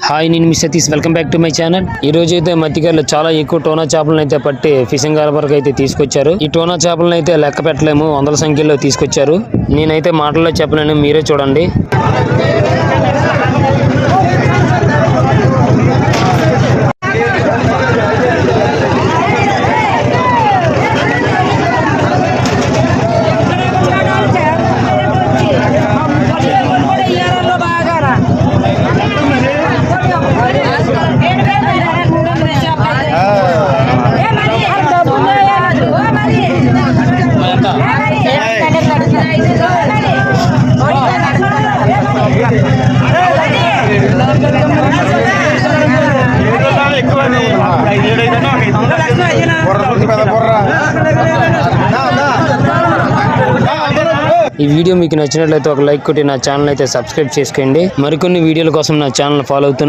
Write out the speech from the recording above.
Hi, నేను మీ Satish. Welcome back to my channel. ఈ రోజు అయితే మధ్యకారులు చాలా ఎక్కువ టోనా చేపలను అయితే పట్టి ఫిషింగ్ హార్బర్ అయితే తీసుకొచ్చారు. ఈ టోనా చేపలను అయితే లెక్క పెట్టలేము, వందల సంఖ్యలో తీసుకొచ్చారు. నేనైతే మాటల్లో చెప్పలేను, మీరే చూడండి. ఈ వీడియో మీకు నచ్చినట్లయితే ఒక లైక్ కొట్టి నా ఛానల్ అయితే సబ్స్క్రైబ్ చేసుకోండి. మరికొన్ని వీడియోల కోసం నా ఛానల్ ఫాలో అవుతున్నారు.